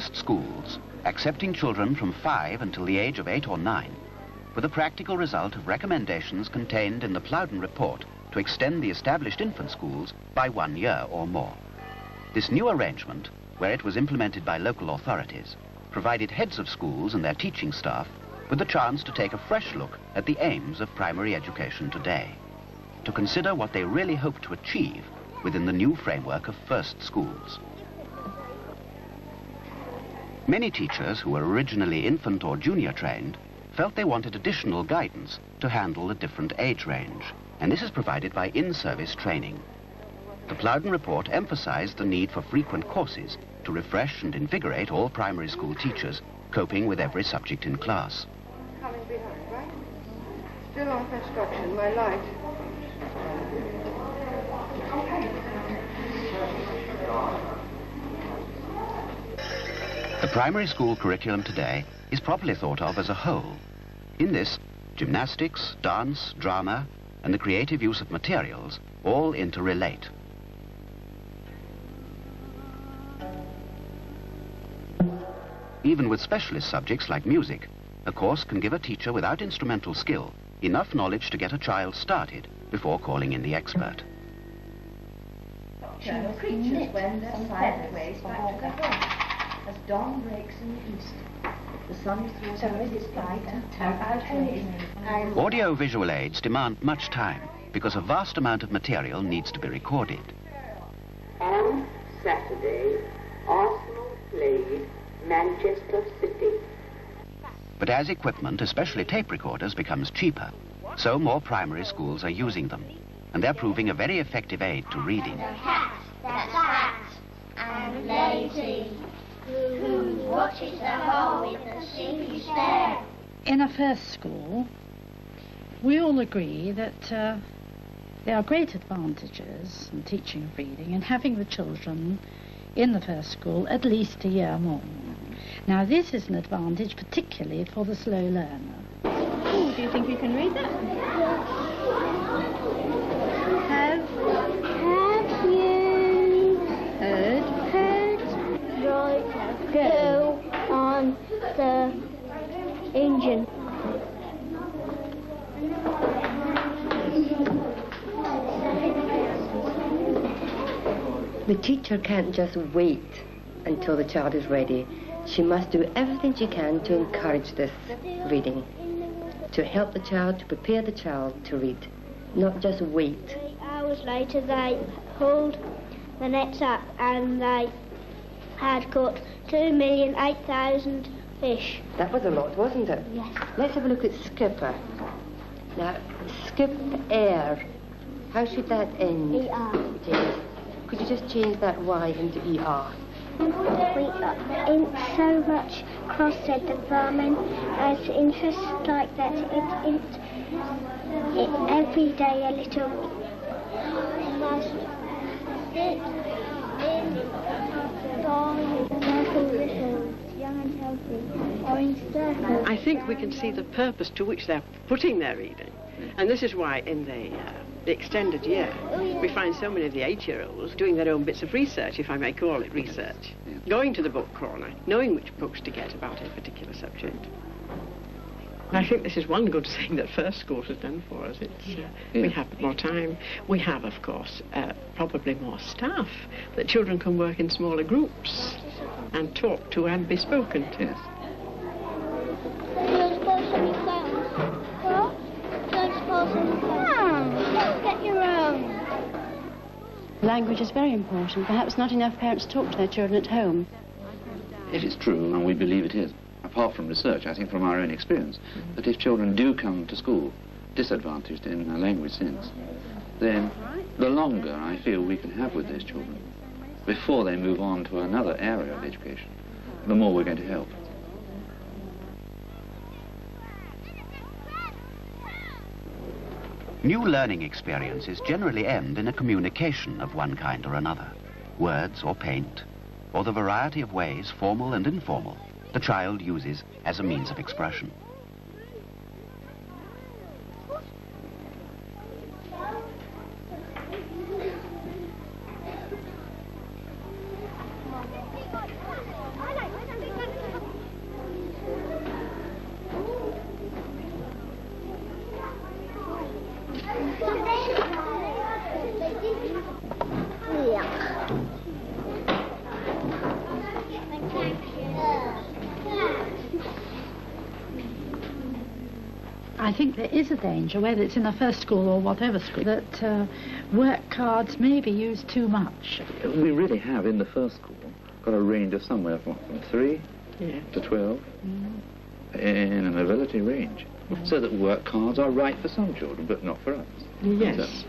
first schools, accepting children from 5 until the age of 8 or 9, were the practical result of recommendations contained in the Plowden Report to extend the established infant schools by 1 year or more. This new arrangement, where it was implemented by local authorities, provided heads of schools and their teaching staff with the chance to take a fresh look at the aims of primary education today, to consider what they really hope to achieve within the new framework of first schools. Many teachers who were originally infant or junior trained felt they wanted additional guidance to handle the different age range, and this is provided by in-service training. The Plowden Report emphasized the need for frequent courses to refresh and invigorate all primary school teachers coping with every subject in class. Coming behind, right? Still on construction, my light. The primary school curriculum today is properly thought of as a whole. In this, gymnastics, dance, drama, and the creative use of materials all interrelate. Even with specialist subjects like music, a course can give a teacher without instrumental skill enough knowledge to get a child started before calling in the expert. Creatures when they're sideways back to the home, as dawn breaks in the east. The sun throws away its light and turns. Audio-visual aids demand much time because a vast amount of material needs to be recorded. On Saturday, Arsenal played Manchester City. But as equipment, especially tape recorders, becomes cheaper, so more primary schools are using them, and they're proving a very effective aid to reading. The cat that's fat and lazy, who watches the hole with a sleepy stare. In a first school, we all agree that there are great advantages in teaching of reading and having the children in the first school at least a year more. Now this is an advantage particularly for the slow learner. Oh, do you think you can read that? Have you heard right go on the engine? The teacher can't just wait until the child is ready. She must do everything she can to encourage this reading, to help the child, to prepare the child to read, not just wait. 3 hours later they pulled the nets up and they had caught 2,008,000 fish. That was a lot, wasn't it? Yes. Let's have a look at skipper. Now, skip air. How should that end? ER. Yes. Could you just change that Y into ER? We ain't so much cross, said the farmer, as interest like that. It every day a little. Must sit in young and healthy, orange circles. I think we can see the purpose to which they're putting their reading. And this is why in the extended year, we find so many of the 8-year-olds doing their own bits of research, if I may call it research, going to the book corner, knowing which books to get about a particular subject. I think this is one good thing that first school has done for us. We have more time. We have, of course, probably more staff, that children can work in smaller groups and talk to and be spoken to. Yes. Get your own. Language is very important. Perhaps not enough parents talk to their children at home. If it's true, and we believe it is, apart from research, I think from our own experience, that if children do come to school disadvantaged in a language sense, then the longer I feel we can have with those children before they move on to another area of education, the more we're going to help. New learning experiences generally end in a communication of one kind or another, words or paint, or the variety of ways, formal and informal, the child uses as a means of expression. I think there is a danger, whether it's in a first school or whatever school, that work cards may be used too much. We really have, in the first school, got a range of somewhere from 3 to 12 in a mobility range. So that work cards are right for some children, but not for others. Yes.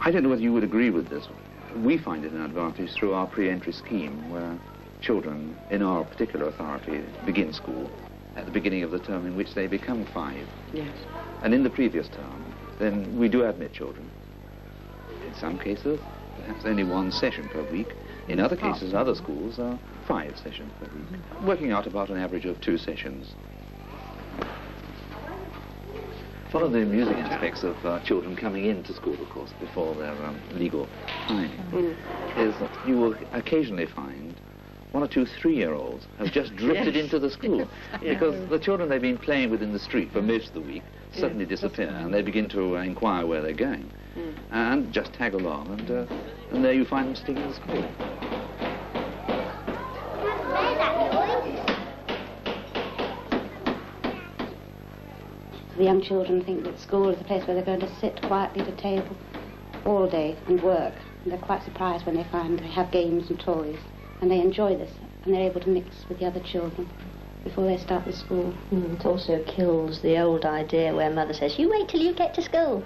I don't know whether you would agree with this. We find it an advantage through our pre-entry scheme, where children in our particular authority begin school at the beginning of the term in which they become 5. Yes. And in the previous term, then we do admit children. In some cases, perhaps only 1 session per week. In other cases, other schools are 5 sessions per week, working out about an average of 2 sessions. One of the amusing aspects of children coming into school, of course, before their legal time, is that you will occasionally find 1 or 2 3-year-olds have just drifted into the school because the children they've been playing with in the street for most of the week suddenly disappear, and they begin to inquire where they're going and just tag along, and there you find them sitting in the school. The young children think that school is a place where they're going to sit quietly at a table all day and work. And they're quite surprised when they find they have games and toys. And they enjoy this, and they're able to mix with the other children before they start the school. It also kills the old idea where mother says, you wait till you get to school.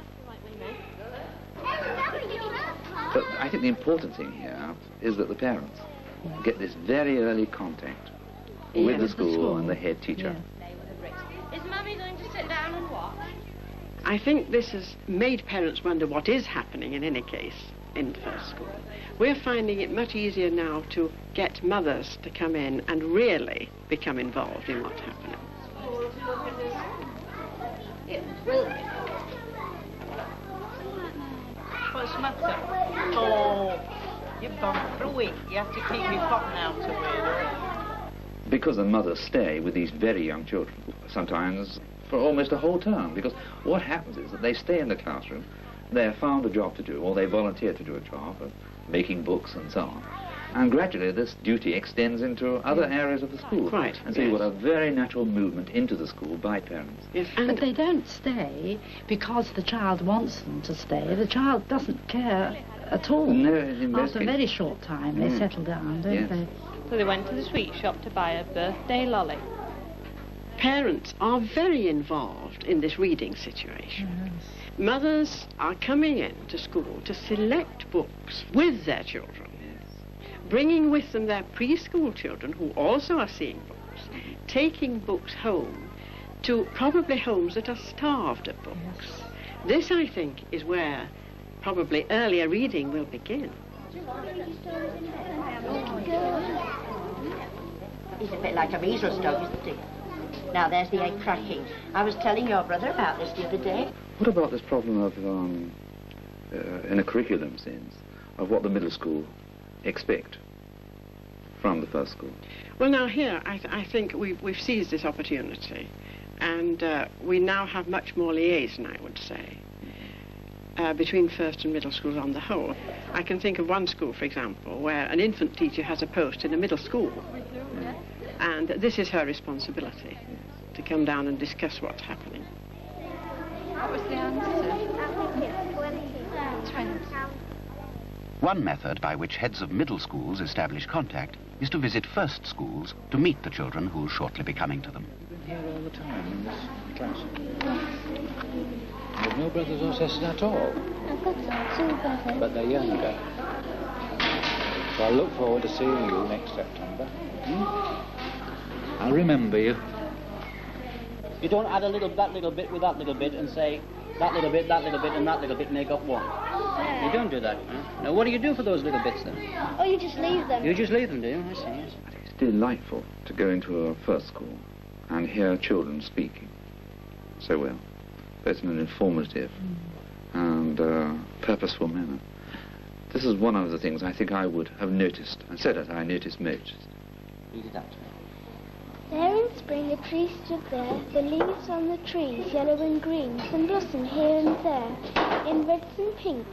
But I think the important thing here is that the parents get this very early contact with the school and the head teacher. Is Mummy going to sit down and watch? I think this has made parents wonder what is happening in any case in the first school. We're finding it much easier now to get mothers to come in and really become involved in what's happening. It's brilliant. What's the matter? Oh, you've gone through it. You have to keep your cotton out of it. Because the mothers stay with these very young children, sometimes for almost a whole term, because what happens is that they stay in the classroom, they have found a job to do, or they volunteer to do a job of making books and so on. And gradually this duty extends into other areas of the school. Right. And so you've got a very natural movement into the school by parents. Yes, but they don't stay because the child wants them to stay. The child doesn't care at all. No, in most After a very short time they settle down, don't they? So they went to the sweet shop to buy a birthday lolly. Parents are very involved in this reading situation. Mothers are coming in to school to select books with their children, bringing with them their preschool children who also are seeing books, taking books home to probably homes that are starved of books. This, I think, is where probably earlier reading will begin. He's a bit like a measles dog, isn't he? Now, there's the egg cracking. I was telling your brother about this the other day. What about this problem of, in a curriculum sense, of what the middle school expect from the first school? Well, now here, I think we've seized this opportunity, and we now have much more liaison, I would say, between first and middle schools on the whole. I can think of one school, for example, where an infant teacher has a post in a middle school, and this is her responsibility, to come down and discuss what's happening. What was the answer? One method by which heads of middle schools establish contact is to visit first schools to meet the children who will shortly be coming to them. Here all the time in this class. You've no brothers or sisters at all? I've got 2 brothers. But they're younger. So I look forward to seeing you next September. I'll remember you. You don't add that little bit with that little bit and say that little bit, and that little bit make up one. Yeah. You don't do that. Huh? Now, what do you do for those little bits then? Oh, you just leave them. You just leave them, do you? I see, yes. It's delightful to go into a first school and hear children speaking so well, both in an informative and purposeful manner. This is one of the things I think I would have noticed, and said that I noticed most Read it out to me. There in spring a tree stood there, the leaves on the trees yellow and green, some blossom here and there, in reds and pinks,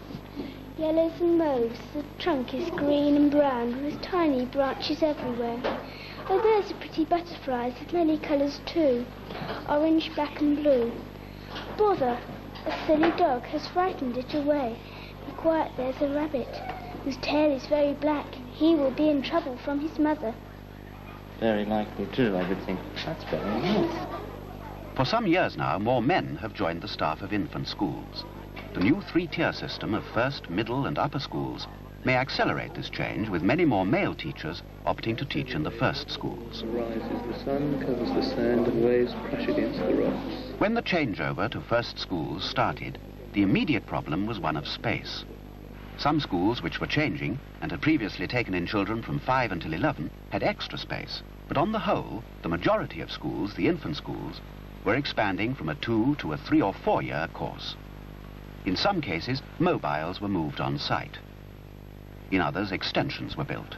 yellows and mauves. The trunk is green and brown, with tiny branches everywhere. Oh, there's a pretty butterfly, with many colours too, orange, black and blue. Bother! A silly dog has frightened it away. Be quiet, there's a rabbit, whose tail is very black. He will be in trouble from his mother. Very likely too, I would think. That's very nice. For some years now, more men have joined the staff of infant schools. The new three-tier system of first, middle and upper schools may accelerate this change, with many more male teachers opting to teach in the first schools. Rises the sun, covers the sand, and waves crash against the rocks. When the changeover to first schools started, the immediate problem was one of space. Some schools which were changing and had previously taken in children from 5 until 11 had extra space, but on the whole, the majority of schools, the infant schools, were expanding from a 2 to a 3 or 4 year course. In some cases, mobiles were moved on site. In others, extensions were built.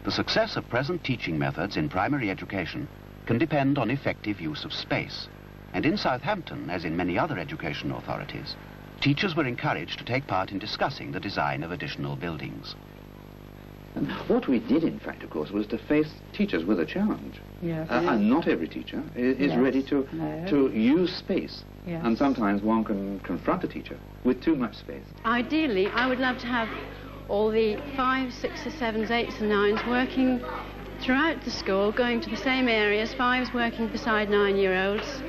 The success of present teaching methods in primary education can depend on effective use of space, and in Southampton, as in many other education authorities, teachers were encouraged to take part in discussing the design of additional buildings. And what we did, in fact, of course, was to face teachers with a challenge. Yes. And not every teacher is ready to use space. Yes. And sometimes one can confront a teacher with too much space. Ideally, I would love to have all the 5s, 6s, 7s, 8s and 9s working throughout the school, going to the same areas, 5s working beside 9-year-olds,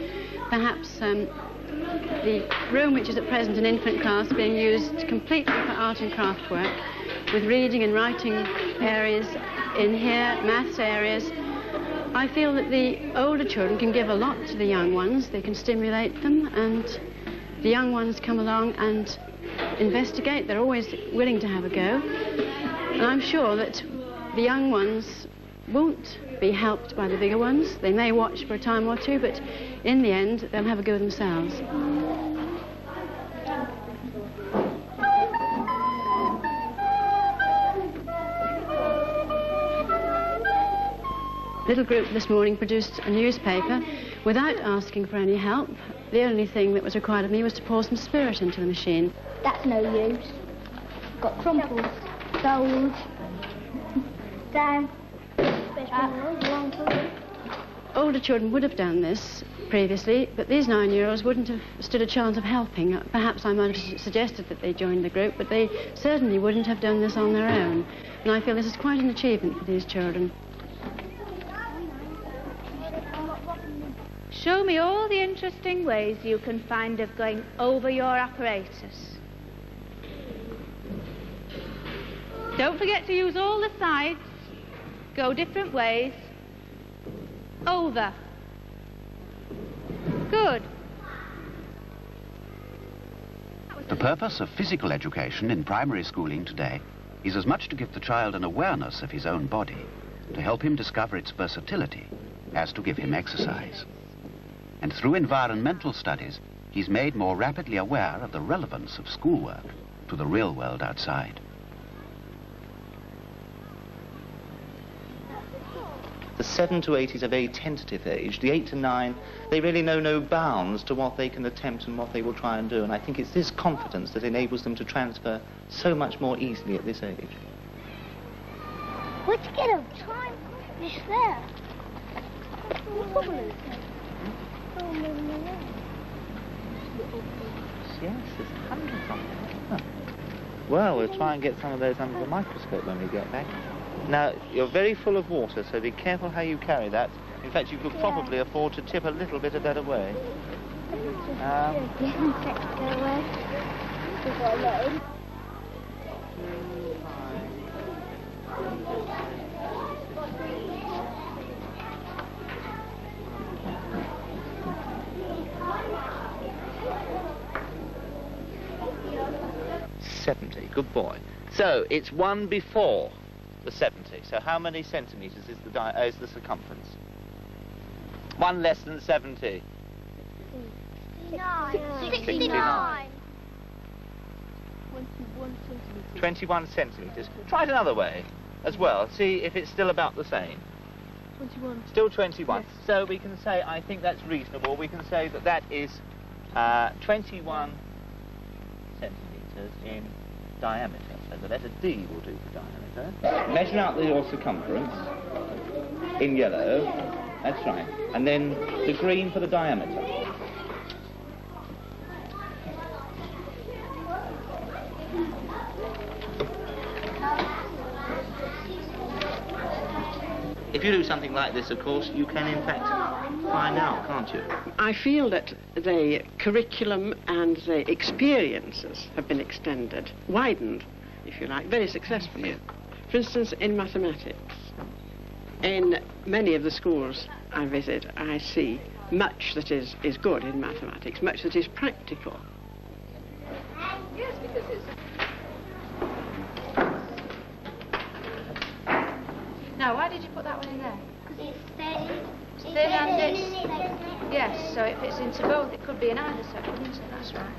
perhaps the room which is at present an infant class being used completely for art and craft work, with reading and writing areas in here, maths areas. I feel that the older children can give a lot to the young ones. They can stimulate them, and the young ones come along and investigate. They're always willing to have a go. And I'm sure that the young ones won't be helped by the bigger ones. They may watch for a time or two, but in the end, they'll have a go themselves. Little group this morning produced a newspaper without asking for any help. The only thing that was required of me was to pour some spirit into the machine. That's no use. Got crumples, gold, down. Older children would have done this previously, but these 9-year-olds wouldn't have stood a chance of helping. Perhaps I might have suggested that they join the group, but they certainly wouldn't have done this on their own. And I feel this is quite an achievement for these children. Show me all the interesting ways you can find of going over your apparatus. Don't forget to use all the sides. Go different ways. Over. Good. The purpose of physical education in primary schooling today is as much to give the child an awareness of his own body, to help him discover its versatility, as to give him exercise. And through environmental studies, he's made more rapidly aware of the relevance of schoolwork to the real world outside. The 7 to 8 is a very tentative age. The 8 to 9, they really know no bounds to what they can attempt and what they will try and do. And I think it's this confidence that enables them to transfer so much more easily at this age. Where'd you get a time? It's there. Yes, there's hundreds of them. Huh. Well, we'll try and get some of those under the microscope when we get back. Now, you're very full of water, so be careful how you carry that. In fact, you could probably afford to tip a little bit a better way. Good boy. So it's 1 before the 70. So how many centimetres is the circumference? 1 less than 70. 69. 21 centimetres. 21 centimetres. Try it another way as well. See if it's still about the same. 21. Still 21. Yes. So we can say, I think that's reasonable. We can say that that is 21 centimetres in diameter. So the letter D will do for diameter. Measure out your circumference in yellow. That's right. And then the green for the diameter. If you do something like this, of course, you can in fact find out, can't you? I feel that the curriculum and the experiences have been extended, widened, if you like, very successfully. Yeah. For instance, in mathematics, in many of the schools I visit, I see much that is good in mathematics, much that is practical. Yes, because it's... Now, why did you put that one in there? Because it's thin. It's thin and it's... Yes, so it fits into both. It could be in either set, couldn't it? That's right.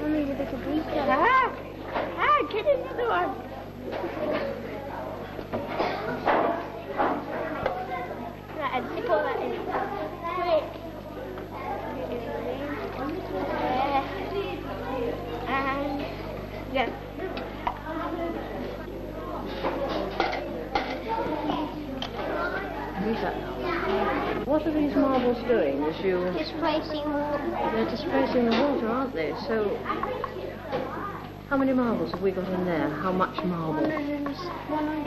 Only with a computer. Get another one. Right, and pull that in. Quick. And yeah. What are these marbles doing as you... Displacing water. They're displacing the water, aren't they? So, how many marbles have we got in there? How much marble? 100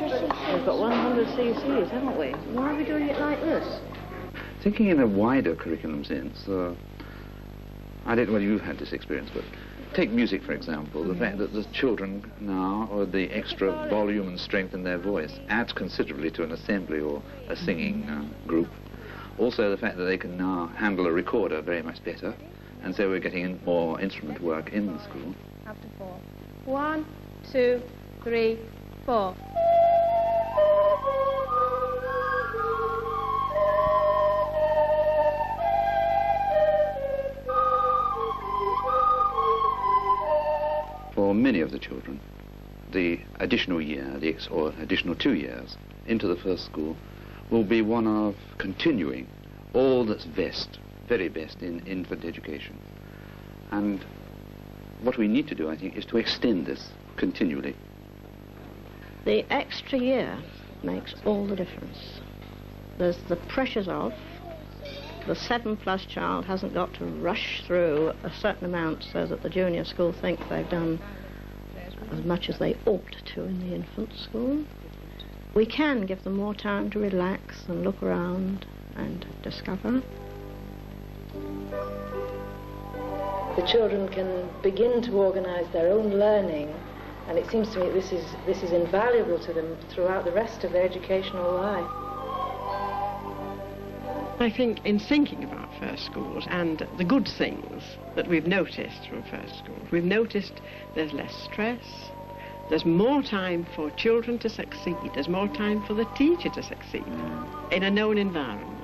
cc's. We've got 100 cc's, haven't we? Why are we doing it like this? Thinking in a wider curriculum sense, I don't know whether you've had this experience, but take music, for example. The fact that the children now, or the extra volume and strength in their voice, adds considerably to an assembly or a singing group. Also the fact that they can now handle a recorder very much better, and so we're getting in more instrument work in the school. Up to 4. 1, 2, 3, 4. For many of the children, the additional year, or additional 2 years into the first school, will be one of continuing all that's best, very best in infant education. And what we need to do, I think, is to extend this continually. The extra year makes all the difference. There's the pressures of the 7+ child hasn't got to rush through a certain amount so that the junior school think they've done as much as they ought to in the infant school. We can give them more time to relax and look around and discover. The children can begin to organise their own learning, and it seems to me this is invaluable to them throughout the rest of their educational life. I think in thinking about first schools and the good things that we've noticed from first schools, we've noticed there's less stress, there's more time for children to succeed, there's more time for the teacher to succeed in a known environment.